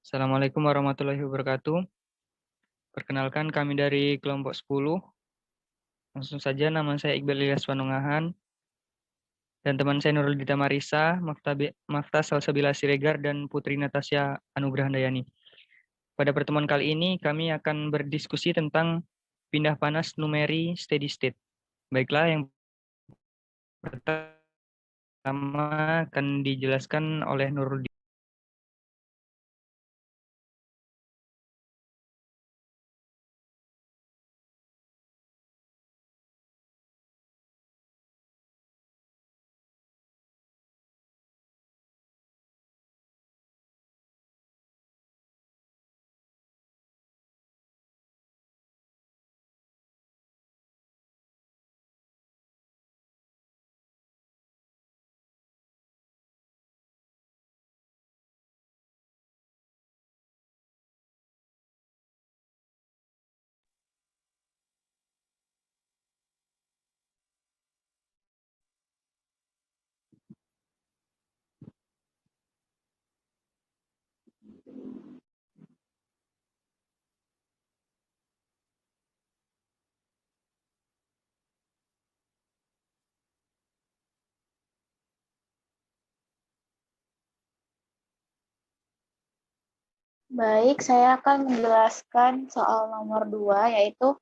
Assalamualaikum warahmatullahi wabarakatuh. Perkenalkan kami dari kelompok 10. Langsung saja, nama saya Iqbal Ilyas Wanungahan dan teman saya Nurul Dita Marisa, Mafta Salsabila Siregar, dan Putri Natasha Anugrah Handayani. Pada pertemuan kali ini kami akan berdiskusi tentang pindah panas numeri steady state. Baiklah, yang pertama akan dijelaskan oleh Nurul Dita. Baik, saya akan menjelaskan soal nomor 2, yaitu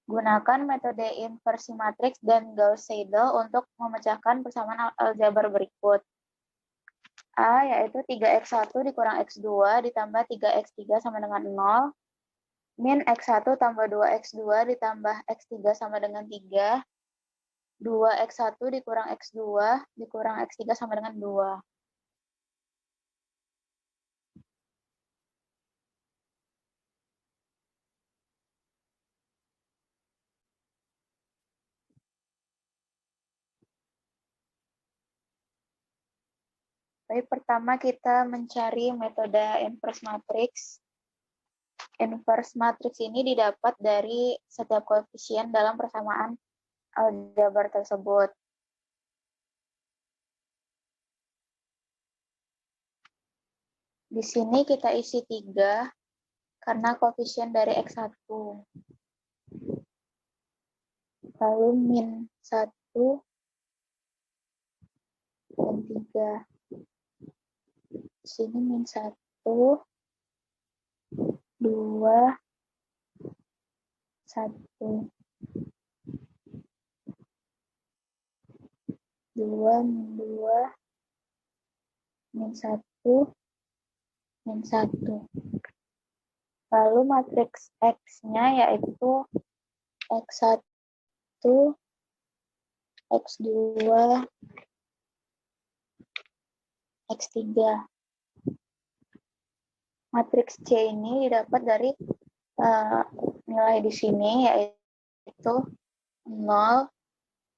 gunakan metode inversi matriks dan Gauss-Seidel untuk memecahkan persamaan aljabar berikut. A, yaitu 3x1 dikurang x2 ditambah 3x3 sama dengan 0, min x1 tambah 2x2 ditambah x3 sama dengan 3, 2x1 dikurang x2 dikurang x3 sama dengan 2. Baik, pertama kita mencari metode inverse matrix. Inverse matrix ini didapat dari setiap koefisien dalam persamaan aljabar tersebut. Di sini kita isi 3 karena koefisien dari X1. Lalu min 1 dan 3. Di sini min 1, 2, 1. 2, min 2, min 1, min 1. Lalu matriks X-nya yaitu X1, X2, X3. Matriks C ini didapat dari nilai di sini yaitu 0,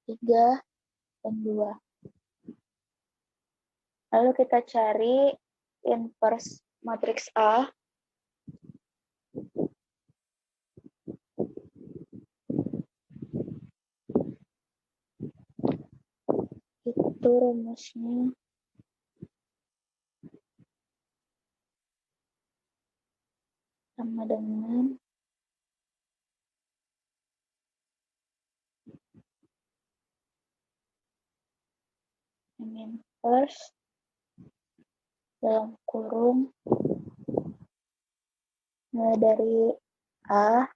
3, dan 2. Lalu kita cari inverse matriks A. Itu rumusnya sama dengan inverse dalam kurung dari A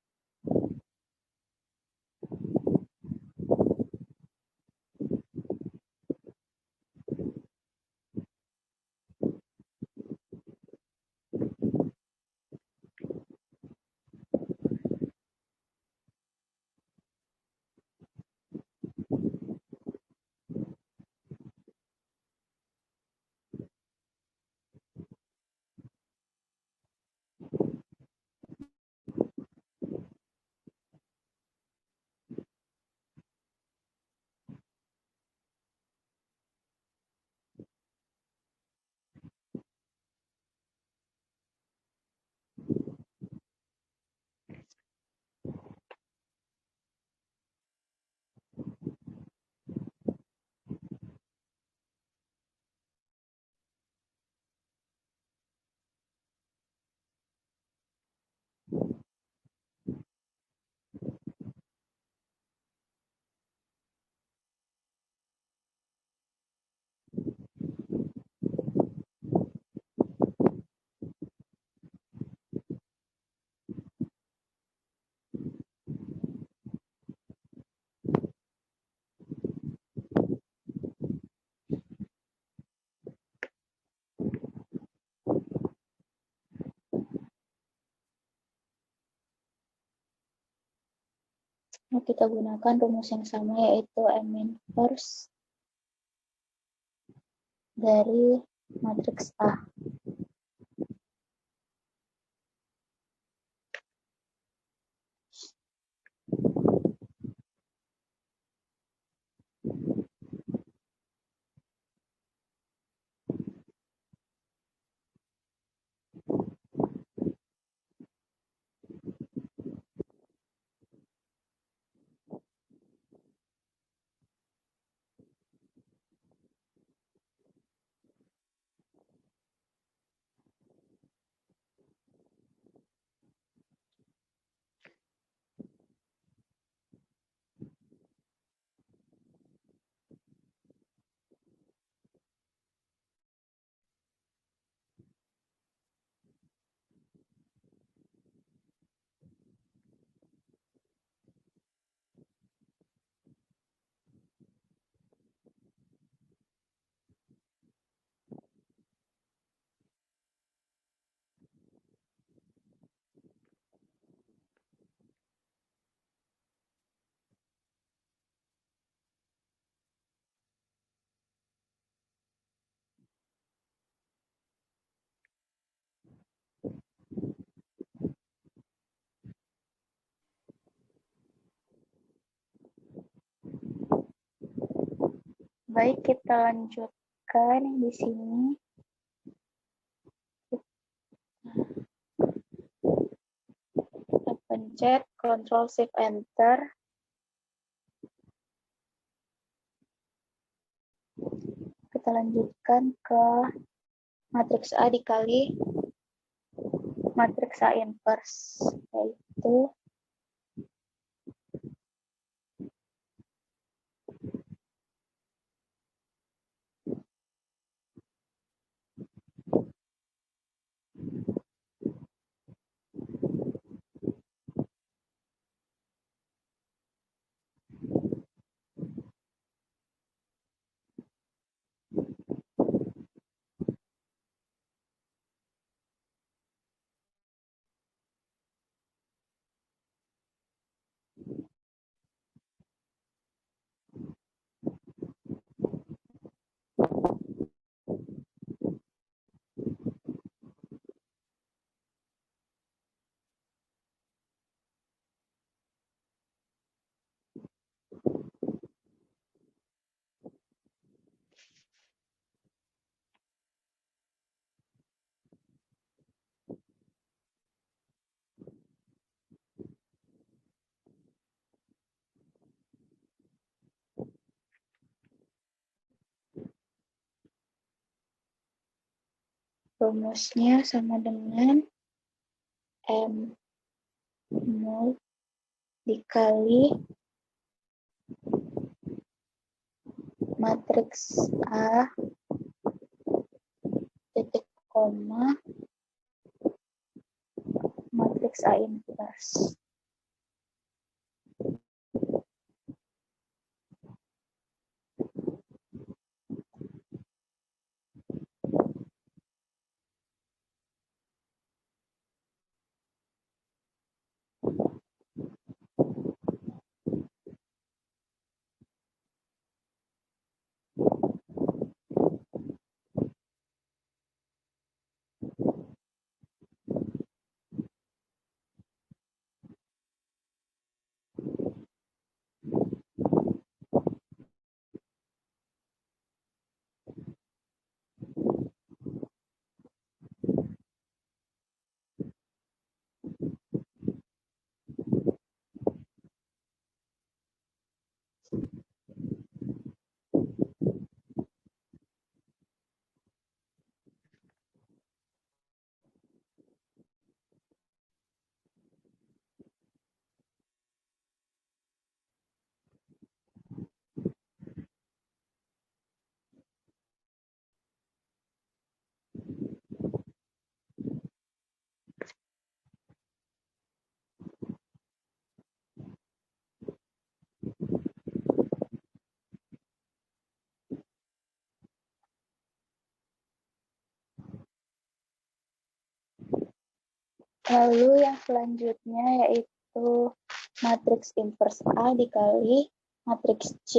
Nah, kita gunakan rumus yang sama, yaitu M inverse dari matriks A. Baik, kita lanjutkan di sini. Kita pencet Ctrl Shift Enter. Kita lanjutkan ke matriks A dikali matriks A inverse, yaitu rumusnya sama dengan M mul dikali matriks A titik koma matriks A inverse. Lalu yang selanjutnya yaitu matriks inverse A dikali matriks C.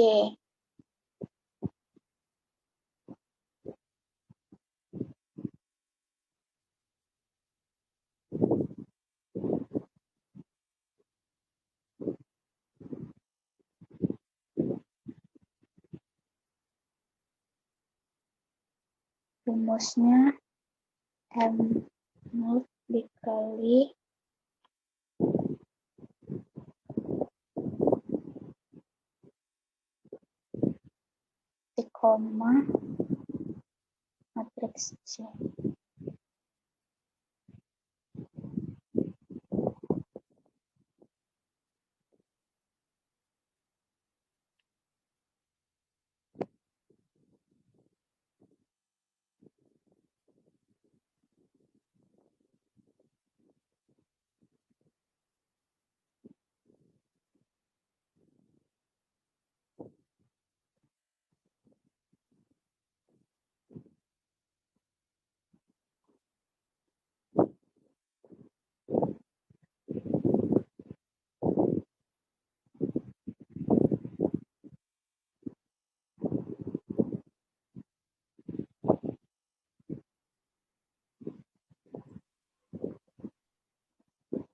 Rumusnya M0 dikali T, matriks C.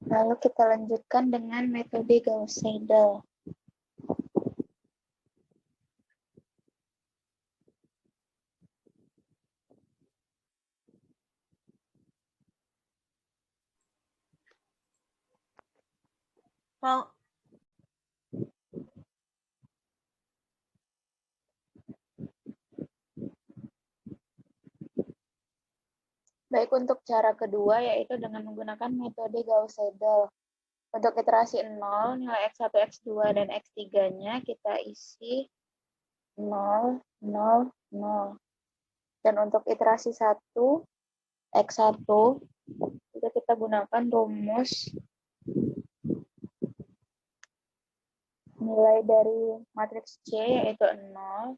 Lalu kita lanjutkan dengan metode Gauss-Seidel. Well, Baik, untuk cara kedua yaitu dengan menggunakan metode Gauss-Seidel. Untuk iterasi 0, nilai X1, X2, dan X3-nya kita isi 0, 0, 0. Dan untuk iterasi 1, X1, itu kita gunakan rumus nilai dari matriks C yaitu 0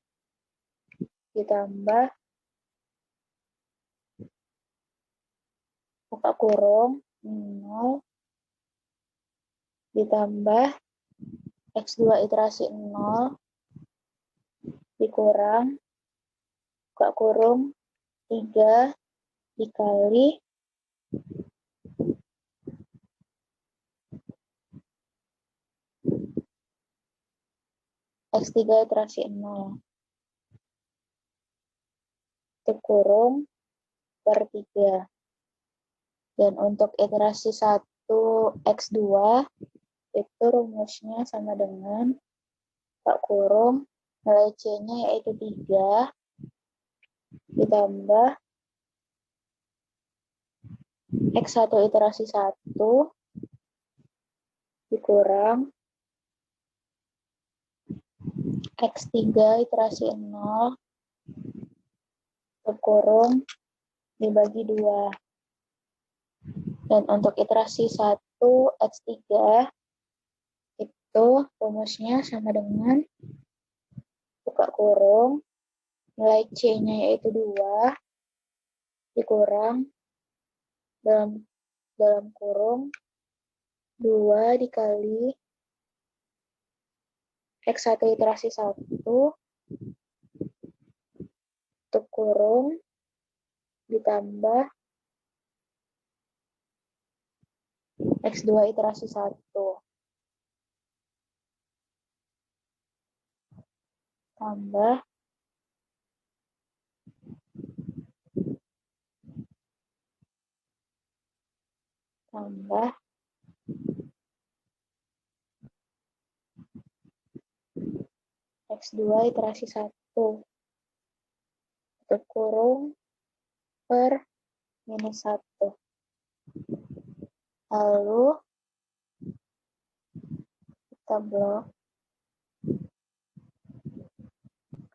ditambah buka kurung 0 ditambah X2 iterasi 0 dikurang buka kurung 3 dikali X3 iterasi 0 dikurung per 3. Dan untuk iterasi 1 X2 itu rumusnya sama dengan buka kurung nilai C-nya yaitu 3 ditambah X1 iterasi 1 dikurang X3 iterasi 0 kurung dibagi 2. Dan untuk iterasi 1 X3 itu rumusnya sama dengan buka kurung nilai C-nya yaitu 2 dikurang dalam kurung 2 dikali X1 iterasi 1 tutup kurung ditambah X2 iterasi 1 tambah X2 iterasi 1 tutup kurung per minus 1. Lalu kita blok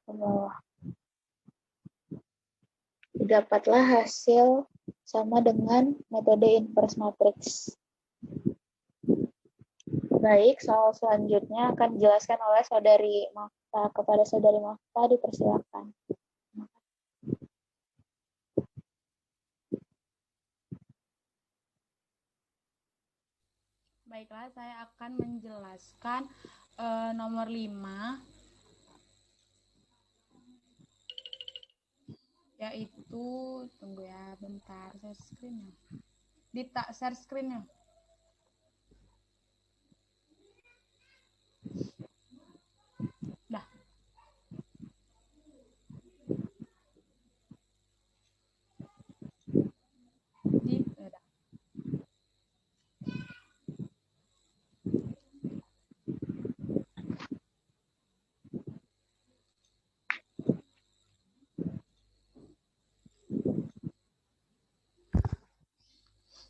ke bawah. Dapatlah hasil sama dengan metode inverse matrix. Baik, soal selanjutnya akan dijelaskan oleh saudari Mafta. Kepada saudari Mafta dipersilakan. Baiklah, saya akan menjelaskan nomor 5, yaitu, tunggu ya bentar, share screen-nya. Share screen-nya. Dah. Udah.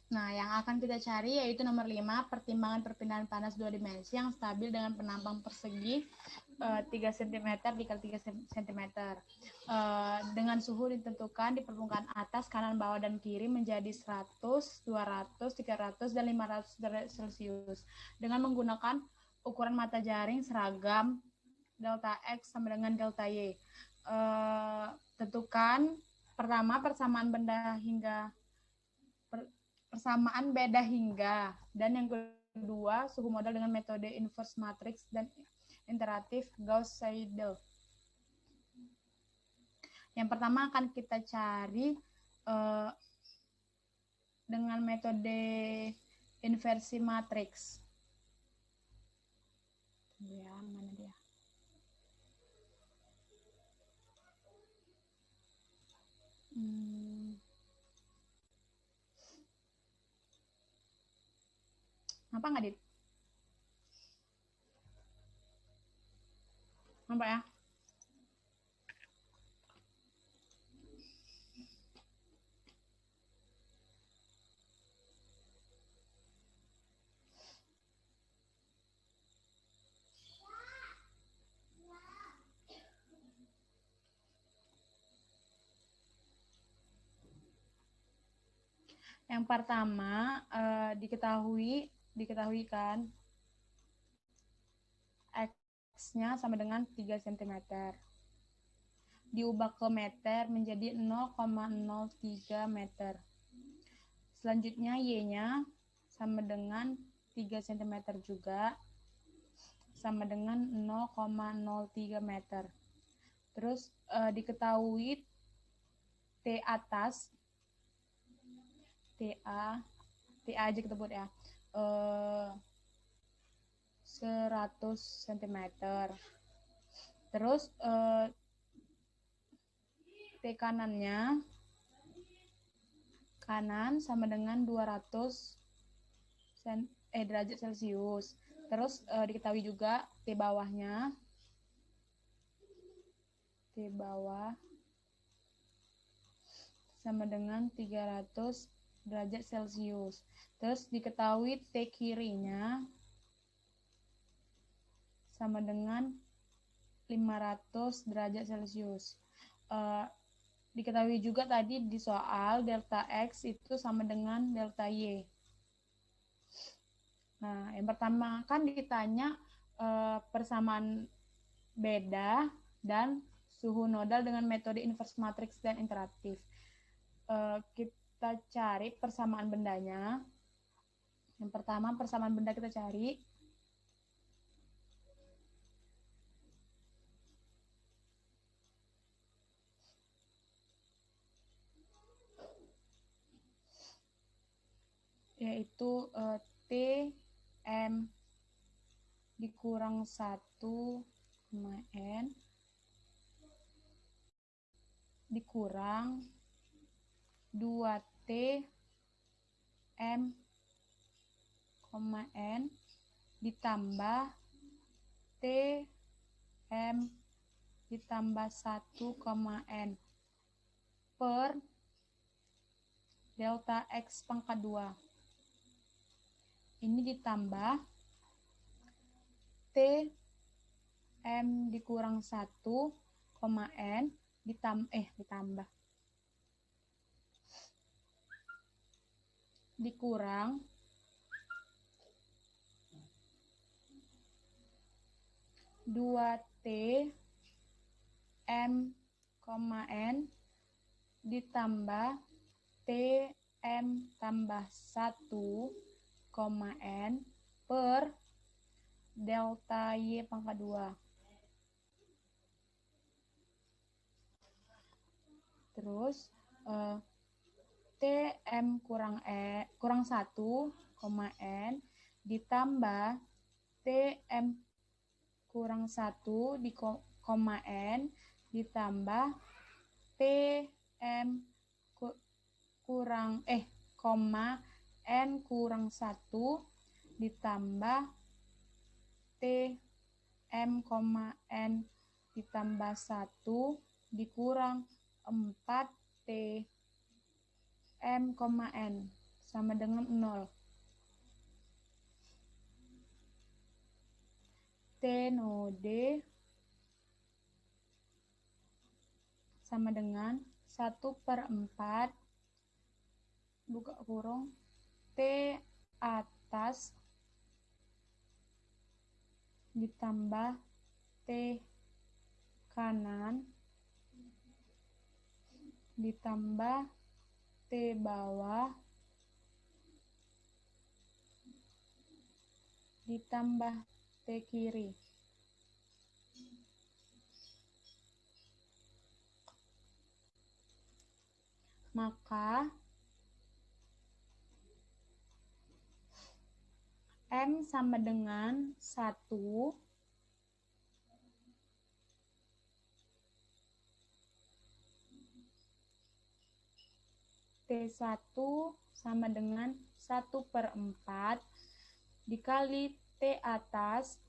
Nah, yang akan kita cari yaitu nomor 5, pertimbangan perpindahan panas 2 dimensi yang stabil dengan penampang persegi 3 cm dikali 3 cm. Dengan suhu ditentukan di permukaan atas, kanan, bawah, dan kiri menjadi 100, 200, 300, dan 500 derajat Celcius. Dengan menggunakan ukuran mata jaring seragam delta X sama dengan delta Y. Tentukan pertama persamaan beda hingga, dan yang kedua suhu modal dengan metode inverse matrix dan iteratif Gauss-Seidel. Yang pertama akan kita cari dengan metode inversi matrix. Ya, mana dia? Apa nggak, Dit? Nampak ya? Yang pertama diketahui kan X-nya sama dengan 3 cm. Diubah ke meter menjadi 0,03 meter. Selanjutnya Y-nya sama dengan 3 cm juga, sama dengan 0,03 meter. Terus diketahui T atas, TA aja kita buat ya, 100 cm. Terus T kanannya, kanan sama dengan 200 derajat Celcius. Terus diketahui juga T bawahnya, T bawah sama dengan 300 derajat Celcius. Terus diketahui T kirinya sama dengan 500 derajat Celcius. Diketahui juga tadi di soal delta X itu sama dengan delta Y. Nah, yang pertama kan ditanya persamaan beda dan suhu nodal dengan metode inverse matrix dan iteratif. Kita cari persamaan bendanya. Yang pertama persamaan benda kita cari. Yaitu T M dikurang 1, N dikurang 2T M, N ditambah T M ditambah 1, N per delta X pangkat 2. Ini ditambah T M dikurang 1, N ditambah dikurang 2T M, N ditambah T M tambah 1, N per delta Y pangkat 2. Terus TM kurang 1, N ditambah TM kurang 1 di koma N ditambah TM kurang koma N kurang 1 ditambah TM, N ditambah 1 dikurang 4 TM, N sama dengan 0. T node sama dengan 1/4 buka kurung T atas ditambah T kanan ditambah T bawah ditambah T kiri. Maka M sama dengan 1 T1 sama dengan 1/4 dikali T atas,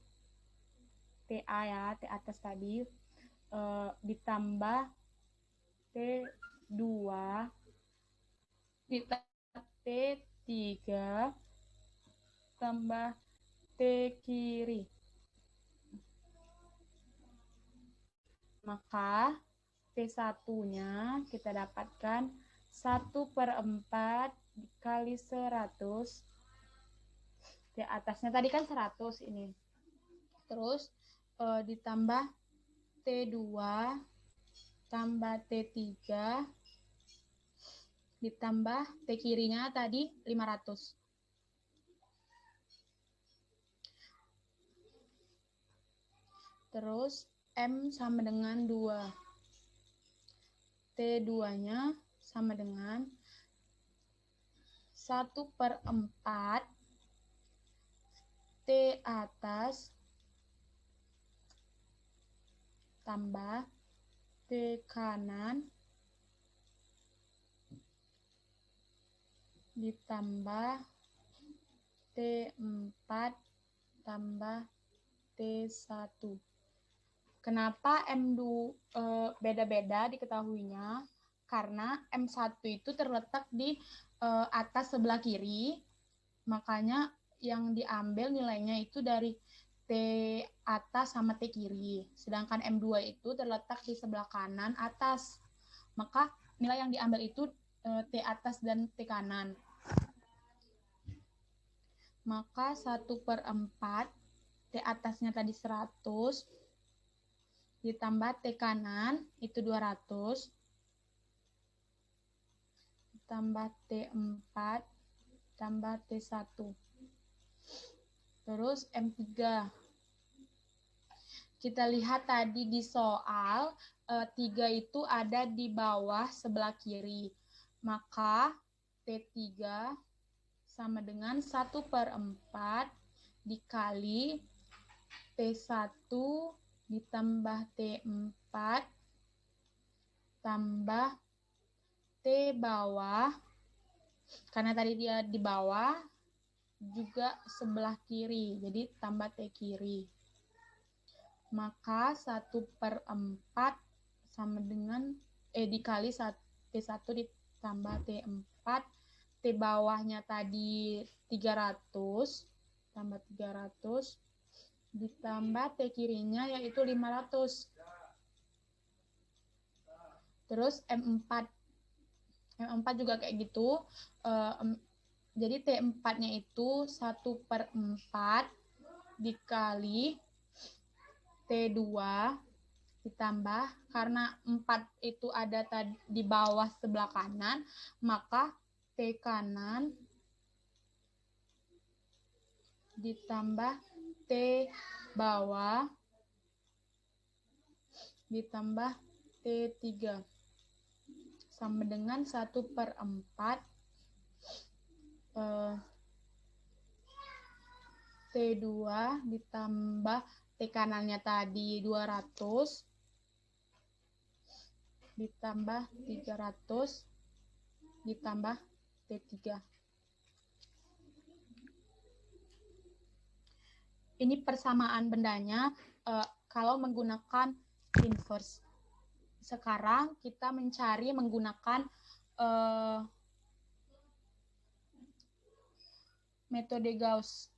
TA ya, T atas tadi, ditambah T2 ditambah T3 tambah T kiri. Maka T1-nya kita dapatkan 1/4 dikali 100. Di atasnya tadi kan 100 ini. Terus ditambah T2 tambah T3 ditambah T kirinya tadi 500. Terus M sama dengan 2. T2-nya sama dengan 1/4 T atas tambah T kanan ditambah T4 tambah T1. Kenapa M2 beda-beda diketahuinya? Karena M1 itu terletak di atas sebelah kiri, makanya yang diambil nilainya itu dari T atas sama T kiri. Sedangkan M2 itu terletak di sebelah kanan atas, maka nilai yang diambil itu T atas dan T kanan. Maka 1/4 T atasnya tadi 100 ditambah T kanan itu 200 ditambah T4 tambah T1. Terus M3. Kita lihat tadi di soal 3 itu ada di bawah sebelah kiri. Maka T3 sama dengan 1/4 dikali T1 ditambah T4 tambah T bawah, karena tadi dia di bawah juga sebelah kiri, jadi tambah T kiri. Maka 1/4 sama dengan dikali T1 ditambah T4, T bawahnya tadi 300 tambah 300 ditambah T kirinya yaitu 500. Terus M4 juga kayak gitu. Jadi T4-nya itu 1/4 dikali T2 ditambah, karena 4 itu ada tadi di bawah sebelah kanan, maka T kanan ditambah T bawah ditambah T3 sama dengan 1/4 T2 ditambah T kanannya tadi 200 ditambah 300 ditambah T3. Ini persamaan bendanya kalau menggunakan inverse. Sekarang kita mencari menggunakan metode Gauss.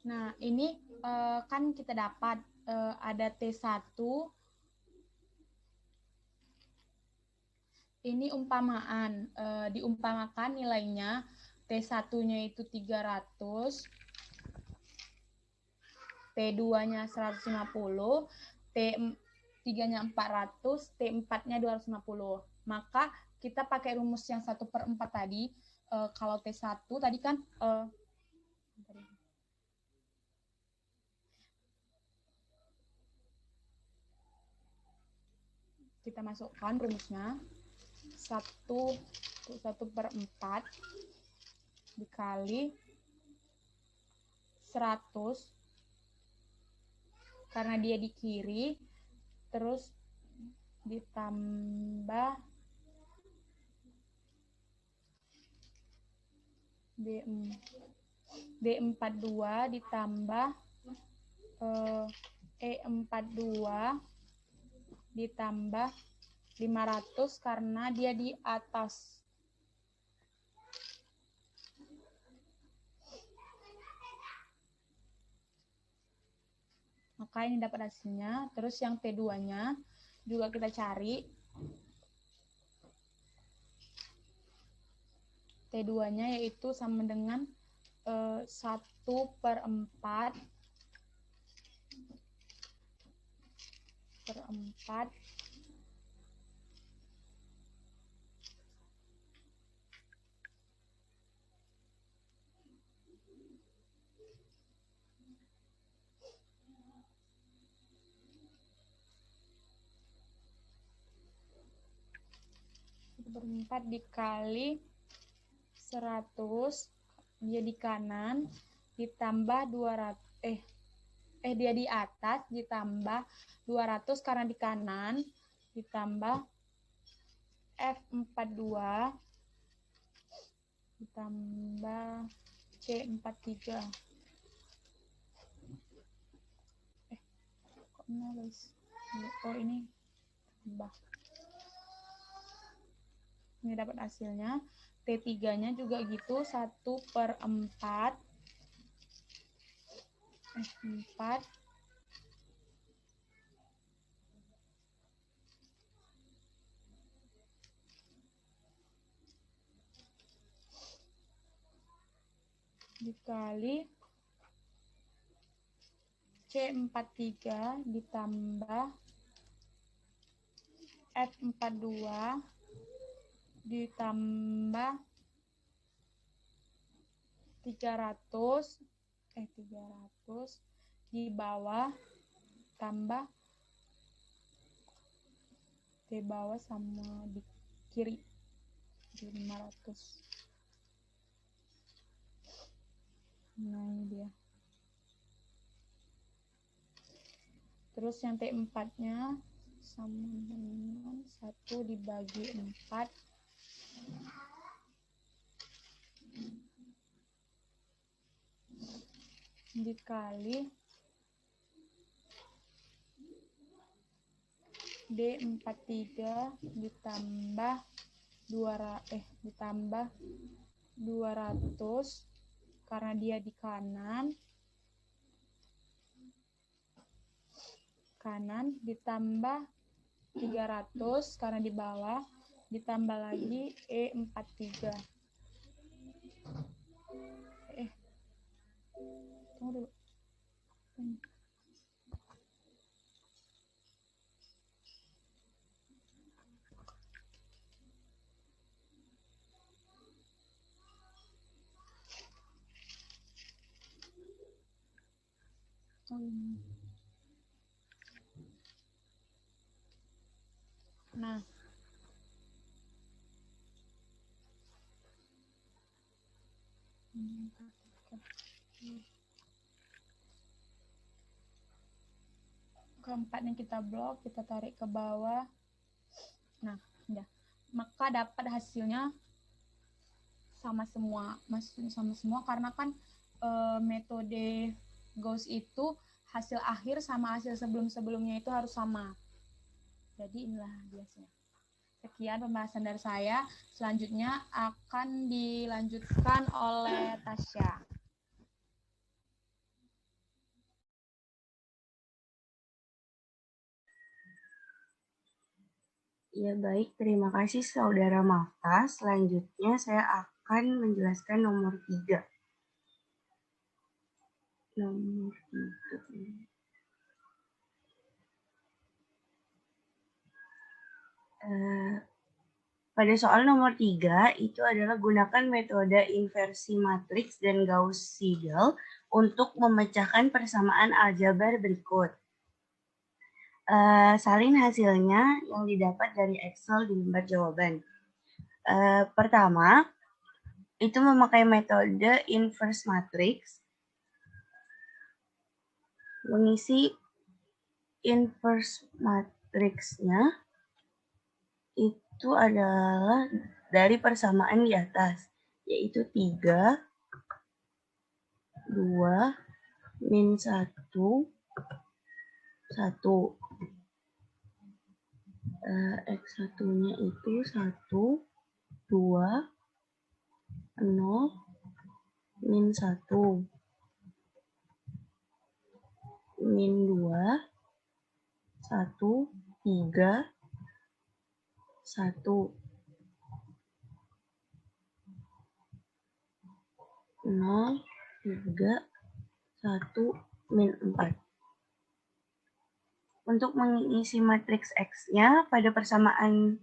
Nah, ini kan kita dapat ada T1. Ini umpamaan. Diumpamakan nilainya T1-nya itu 300, T2-nya 150, T3-nya 400, T4-nya 250. Maka kita pakai rumus yang 1/4 tadi. Kalau T1 tadi kan kita masukkan rumusnya 1/4 dikali 100 karena dia di kiri, terus ditambah D42 ditambah E42 ditambah 500 karena dia di atas. Maka ini dapat hasilnya. Terus yang T2-nya juga kita cari. T2-nya yaitu sama dengan 1/4 dikali 100, dia di kanan, ditambah 200, dia di atas, ditambah 200 karena di kanan, ditambah F42, ditambah C43. Kok nulis? Oh, ini tambah. Ini dapat hasilnya. T3-nya juga gitu, 1/4 4 dikali C43 ditambah F42 ditambah 300 di bawah tambah di bawah sama di kiri di 500. Nah, ini dia. Terus yang T4-nya sama dengan 1 dibagi 4 dikali D43 ditambah 200 karena dia di kanan ditambah 300 karena di bawah, ditambah lagi E43. Tunggu dulu. Nah, keempat yang kita blok, kita tarik ke bawah. Nah, udah. Maka dapat hasilnya sama semua. Maksudnya sama semua karena kan metode Gauss itu hasil akhir sama hasil sebelum-sebelumnya itu harus sama. Jadi inilah biasanya. Sekian pembahasan dari saya. Selanjutnya akan dilanjutkan oleh Tasya. Ya baik, terima kasih Saudara Mafta. Selanjutnya saya akan menjelaskan nomor 3. Nomor 3. Pada soal nomor 3 itu adalah gunakan metode inversi matriks dan Gauss-Seidel untuk memecahkan persamaan aljabar berikut. Salin hasilnya yang didapat dari Excel di lembar jawaban. Pertama, itu memakai metode inverse matrix. Mengisi inverse matrixnya itu adalah dari persamaan di atas, yaitu 3, 2, min 1, 1. X1-nya itu 1, 2, 0, min 1. Min 2, 1, 3, 1. 0, 3, 1, min 4. Untuk mengisi matriks X-nya pada persamaan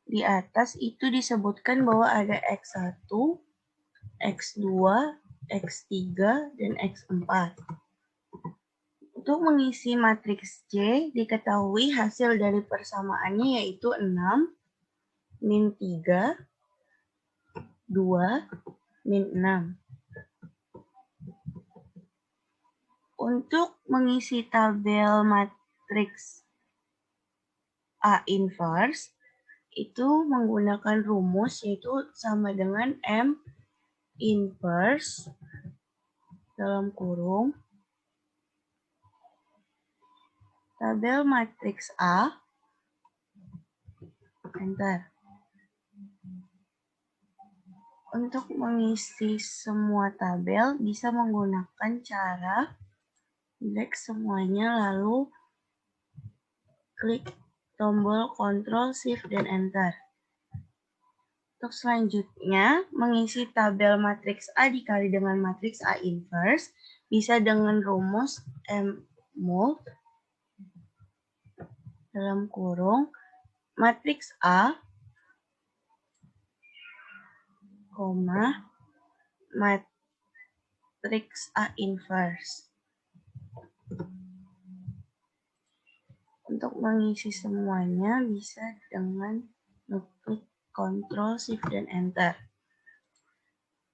di atas itu disebutkan bahwa ada X1, X2, X3, dan X4. Untuk mengisi matriks C, diketahui hasil dari persamaannya yaitu 6, min 3, 2, min 6. Untuk mengisi tabel matriks A inverse, itu menggunakan rumus yaitu sama dengan M inverse dalam kurung tabel matriks A, enter. Untuk mengisi semua tabel bisa menggunakan cara select semuanya lalu klik tombol Ctrl Shift dan Enter. Untuk selanjutnya mengisi tabel matriks A dikali dengan matriks A inverse bisa dengan rumus M multi dalam kurung matriks A, matriks A inverse. Untuk mengisi semuanya bisa dengan klik Ctrl Shift dan Enter.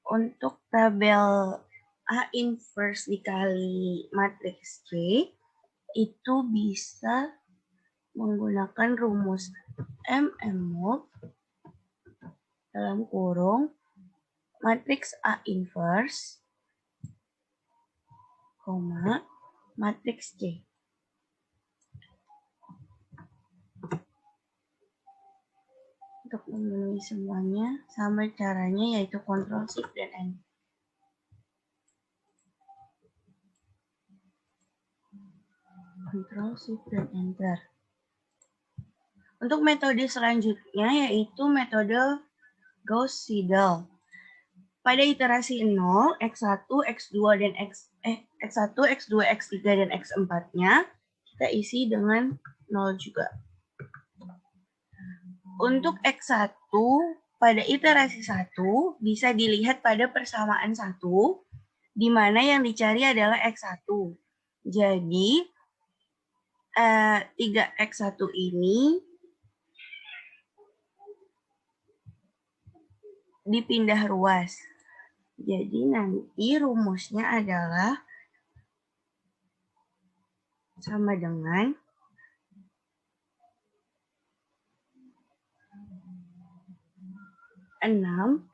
Untuk tabel A inverse dikali matriks C itu bisa menggunakan rumus M multi dalam kurung matriks A inverse, matriks C. Untuk memenuhi semuanya sama caranya yaitu Ctrl Shift dan Enter. Ctrl Shift dan Enter. Untuk metode selanjutnya yaitu metode Gauss-Seidel. Pada iterasi 0, X1, X2, dan X1, X2, X3, dan X4-nya kita isi dengan 0 juga. Untuk X1, pada iterasi 1 bisa dilihat pada persamaan 1, di mana yang dicari adalah X1. Jadi, 3X1 ini dipindah ruas. Jadi nanti rumusnya adalah sama dengan enam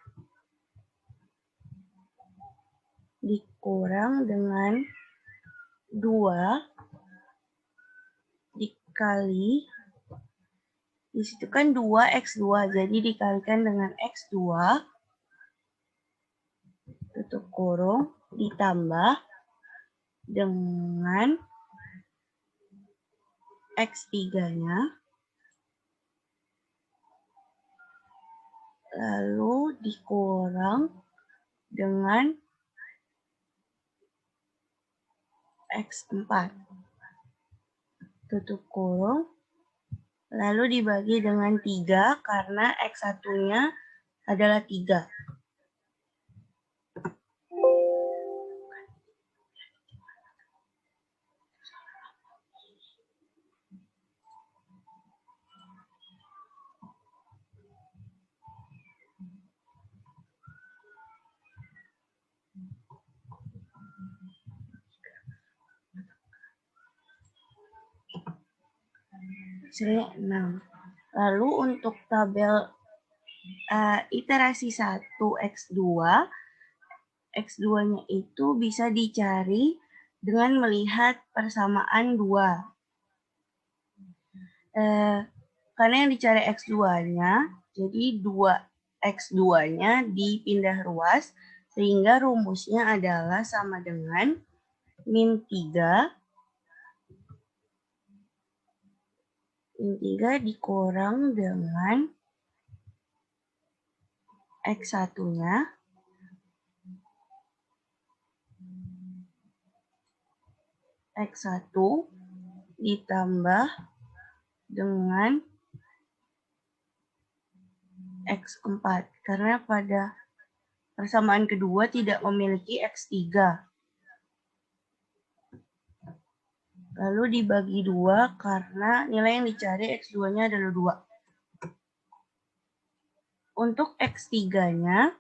dikurang dengan 2 dikali, di situ kan 2X2, jadi dikalikan dengan X2 tutup kurung ditambah dengan X3-nya, lalu dikurang dengan X4 tutup kurung, lalu dibagi dengan 3 karena X1-nya adalah 3. Hasilnya 6. Lalu untuk tabel iterasi 1 X2, X2-nya itu bisa dicari dengan melihat persamaan 2. Karena yang dicari X2-nya, jadi 2X2-nya dipindah ruas, sehingga rumusnya adalah sama dengan min 3 dikurang dengan X1-nya X1 ditambah dengan X4 karena pada persamaan kedua tidak memiliki X3. Lalu dibagi 2 karena nilai yang dicari X2-nya adalah 2. Untuk X3-nya,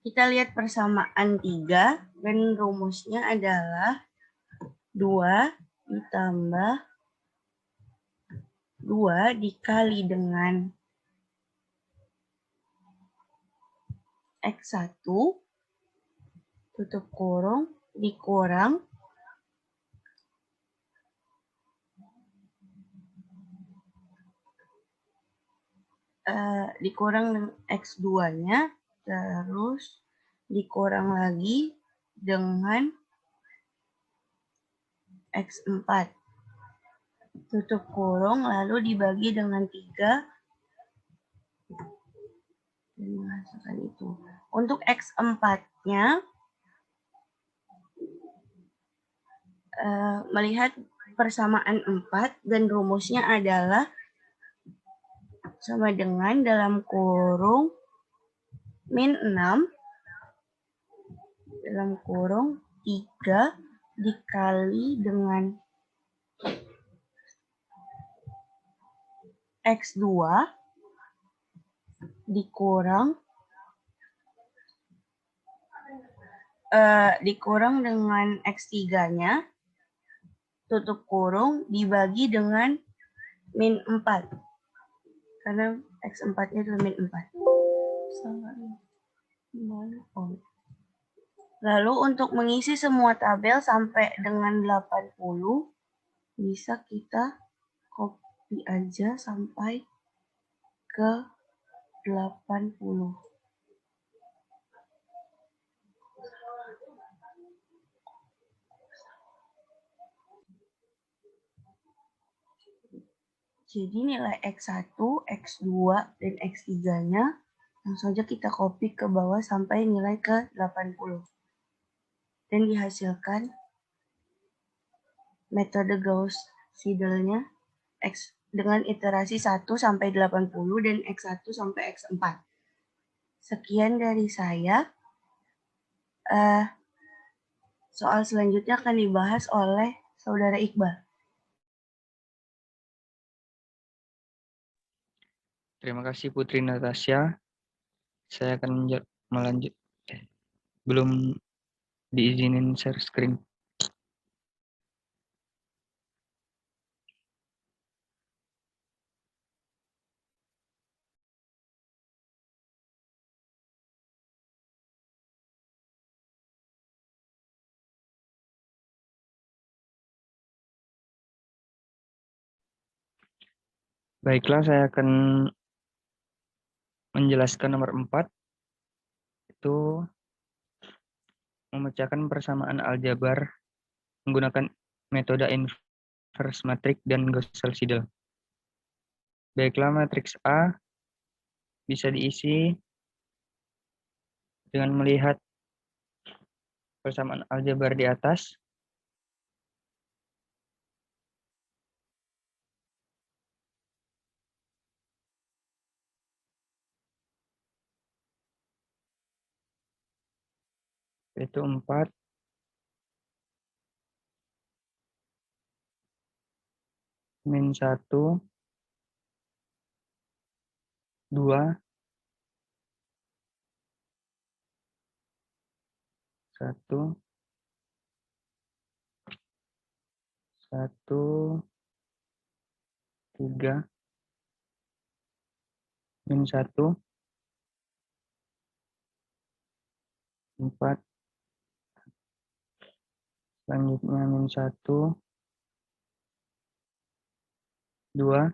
kita lihat persamaan 3 dan rumusnya adalah 2 ditambah 2 dikali dengan X1 tutup kurung dikurang dengan X2-nya, terus dikurang lagi dengan X4 tutup kurung lalu dibagi dengan 3 dan menghasilkan itu. Untuk X4-nya melihat persamaan 4 dan rumusnya adalah sama dengan dalam kurung min 6 dalam kurung 3 dikali dengan X2 dikurang dengan X3-nya tutup kurung dibagi dengan min 4 karena X4-nya itu min 4. Lalu untuk mengisi semua tabel sampai dengan 80 bisa kita copy aja sampai ke 80. Jadi nilai X1, X2, dan X3-nya langsung aja kita copy ke bawah sampai nilai ke 80. Dan dihasilkan metode Gauss-Seidel-nya X dengan iterasi 1 sampai 80 dan X1 sampai X4. Sekian dari saya. Soal selanjutnya akan dibahas oleh Saudara Iqbal. Terima kasih Putri Natasha. Saya akan melanjut. Belum diizinin share screen. Baiklah, saya akan menjelaskan nomor 4. Itu memecahkan persamaan aljabar menggunakan metode inverse matrix dan Gauss-Seidel. Baiklah, matriks A bisa diisi dengan melihat persamaan aljabar di atas. Yaitu 4 min 1, 2, 1, 1, 3, min 1, 4, selanjutnya min 1, 2,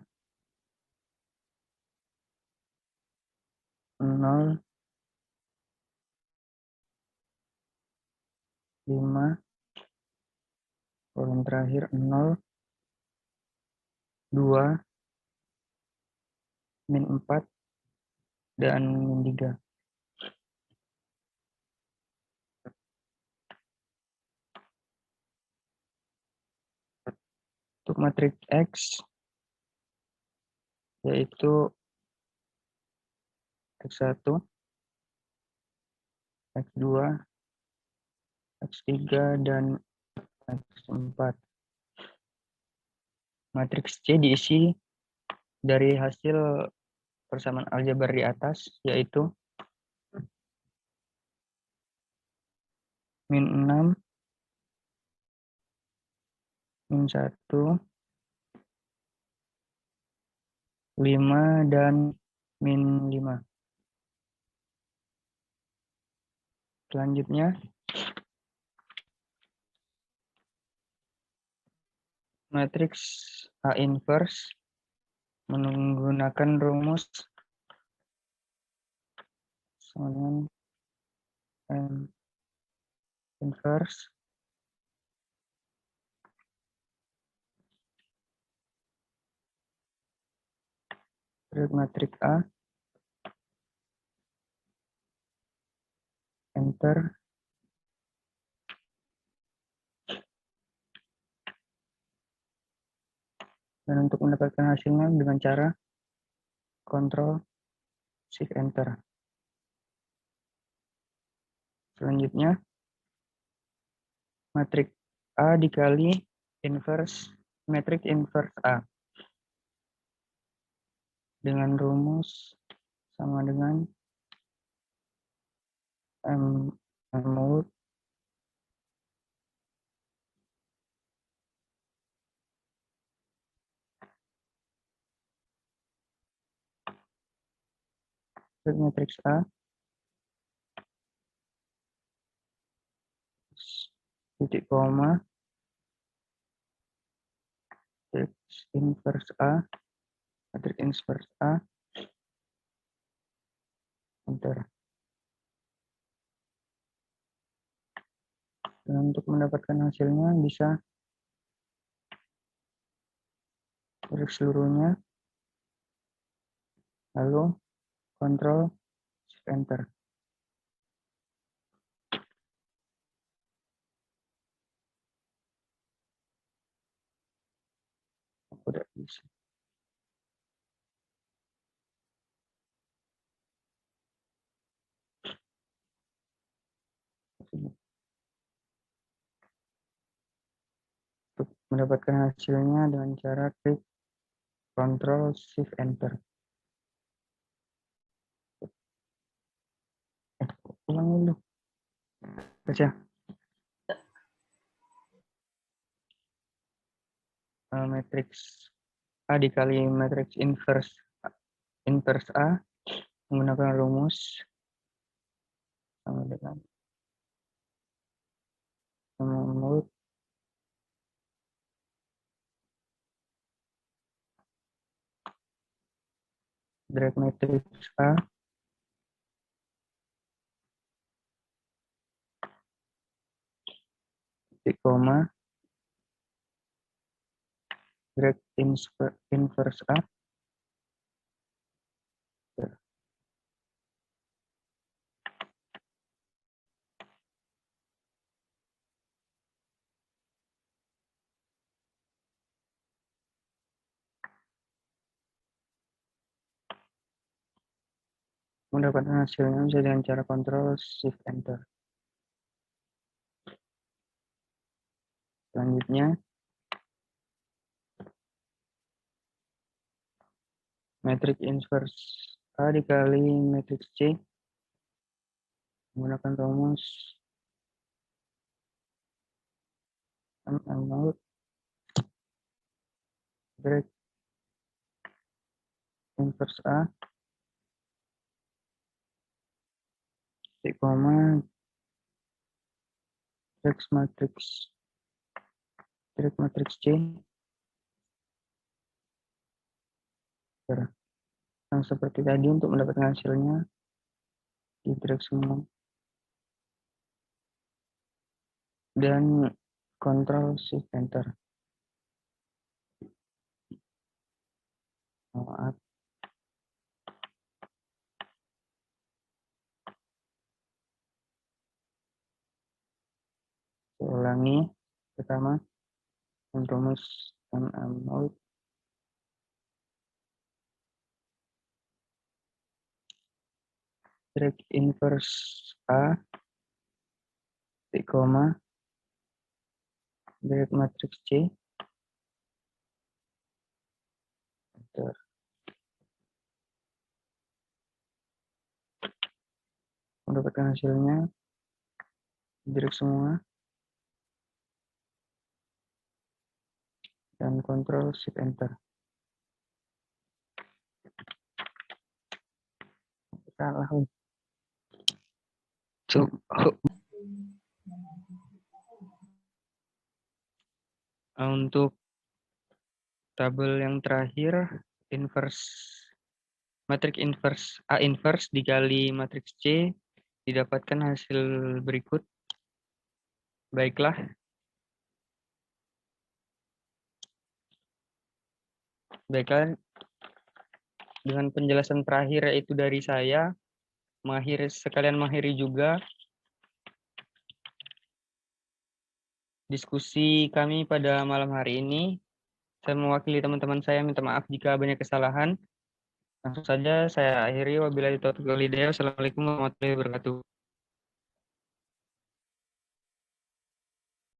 0, 5, kolom terakhir 0, 2, min 4, dan min 3. Untuk matriks X, yaitu X1, X2, X3, dan X4. Matriks C diisi dari hasil persamaan aljabar di atas, yaitu min 6, min 1, 5, dan min 5. Selanjutnya, matriks A inverse menggunakan rumus sama dengan M inverse matriks A, enter, dan untuk mendapatkan hasilnya dengan cara Ctrl Shift Enter. Selanjutnya, matriks A dikali inverse matriks inverse A dengan rumus sama dengan M mod matriks A titik koma matriks inverse A, matriks inverse A, enter. Dan untuk mendapatkan hasilnya bisa dari seluruhnya Lalu Ctrl Shift Enter. Aku udah bisa. Untuk mendapatkan hasilnya dengan cara klik Ctrl Shift Enter. Ulang dulu. Baca. Matriks A dikali matriks inverse A menggunakan rumus sama dengan nomor drag matriks A titik koma drag inverse A mendapatkan hasilnya bisa dengan cara Ctrl Shift Enter. Selanjutnya matriks inverse A dikali matriks C menggunakan rumus M0 drag inverse A titik koma drag matriks C yang seperti tadi. Untuk mendapatkan hasilnya di drag semua dan Ctrl Shift Enter. Maaf. Saya ulangi. Pertama, rumus M0 drag inverse A titik koma drag matriks C Enter. Mendapatkan hasilnya drag semua dan Ctrl Shift Enter. Salah. Untuk tabel yang terakhir, matriks inverse A inverse dikali matriks C didapatkan hasil berikut. Baiklah. Baiklah, dengan penjelasan terakhir yaitu dari saya, mengakhiri juga diskusi kami pada malam hari ini. Saya mewakili teman-teman saya minta maaf jika banyak kesalahan. Langsung saja saya akhiri. Wabillahi taufiq wal hidayah. Wassalamualaikum warahmatullahi wabarakatuh.